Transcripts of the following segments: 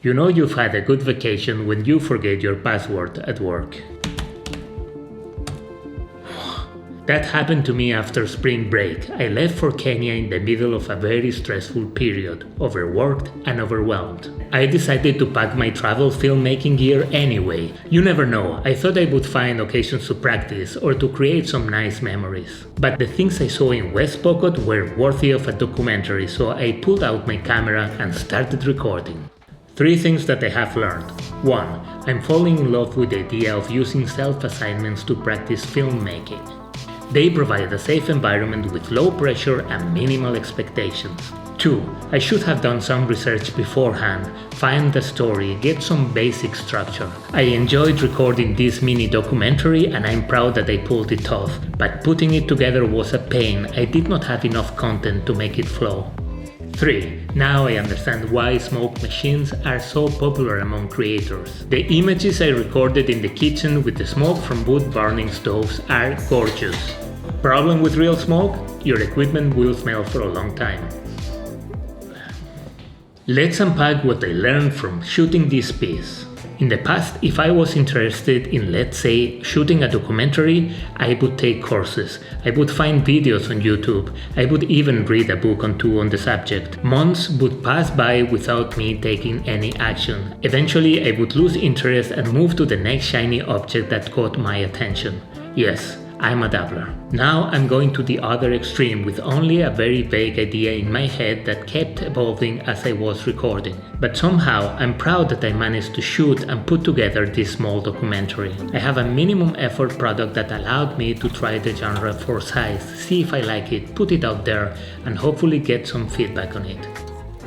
You know you've had a good vacation when you forget your password at work. That happened to me after spring break. I left for Kenya in the middle of a very stressful period, overworked and overwhelmed. I decided to pack my travel filmmaking gear anyway. You never know, I thought I would find occasions to practice or to create some nice memories. But the things I saw in West Pokot were worthy of a documentary, so I pulled out my camera and started recording. 3 things that I have learned. 1. I'm falling in love with the idea of using self-assignments to practice filmmaking. They provide a safe environment with low pressure and minimal expectations. 2. I should have done some research beforehand, find the story, get some basic structure. I enjoyed recording this mini documentary and I'm proud that I pulled it off, but putting it together was a pain. I did not have enough content to make it flow. 3. Now I understand why smoke machines are so popular among creators. The images I recorded in the kitchen with the smoke from wood burning stoves are gorgeous. Problem with real smoke? Your equipment will smell for a long time. Let's unpack what I learned from shooting this piece. In the past, if I was interested in, let's say, shooting a documentary, I would take courses, I would find videos on YouTube, I would even read a book or 2 on the subject. Months would pass by without me taking any action. Eventually, I would lose interest and move to the next shiny object that caught my attention. Yes, I'm a dabbler. Now I'm going to the other extreme with only a very vague idea in my head that kept evolving as I was recording. But somehow I'm proud that I managed to shoot and put together this small documentary. I have a minimum effort product that allowed me to try the genre for size, see if I like it, put it out there and hopefully get some feedback on it.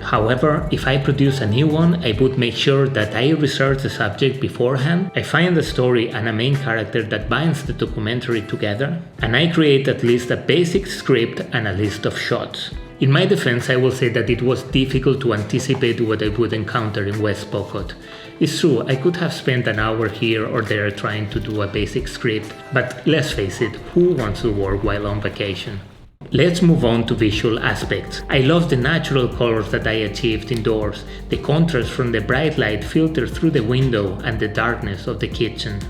However, if I produce a new one, I would make sure that I research the subject beforehand, I find a story and a main character that binds the documentary together, and I create at least a basic script and a list of shots. In my defense, I will say that it was difficult to anticipate what I would encounter in West Pokot. It's true, I could have spent an hour here or there trying to do a basic script, but let's face it, who wants to work while on vacation? Let's move on to visual aspects. I love the natural colors that I achieved indoors, the contrast from the bright light filtered through the window and the darkness of the kitchen.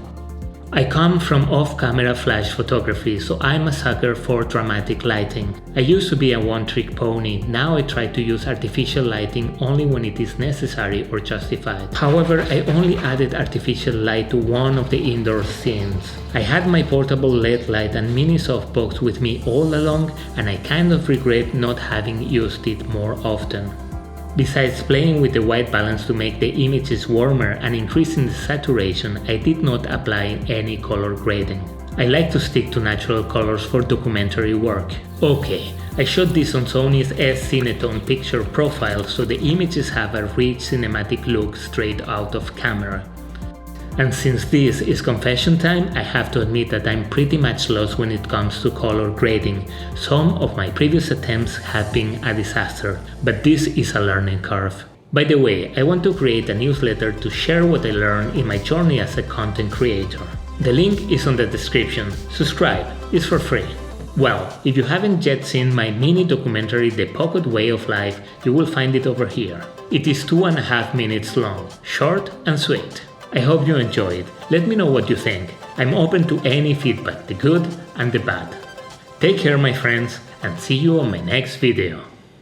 I come from off-camera flash photography, so I'm a sucker for dramatic lighting. I used to be a one-trick pony, now I try to use artificial lighting only when it is necessary or justified. However, I only added artificial light to one of the indoor scenes. I had my portable LED light and mini softbox with me all along, and I kind of regret not having used it more often. Besides playing with the white balance to make the images warmer and increasing the saturation, I did not apply any color grading. I like to stick to natural colors for documentary work. Okay, I shot this on Sony's S-Cinetone picture profile so the images have a rich cinematic look straight out of camera. And since this is confession time, I have to admit that I'm pretty much lost when it comes to color grading. Some of my previous attempts have been a disaster, but this is a learning curve. By the way, I want to create a newsletter to share what I learned in my journey as a content creator. The link is on the description. Subscribe, it's for free. Well, if you haven't yet seen my mini documentary The Pokot Way of Life, you will find it over here. It is 2.5 minutes long, short and sweet. I hope you enjoy it. Let me know what you think. I'm open to any feedback, the good and the bad. Take care my friends, and see you on my next video.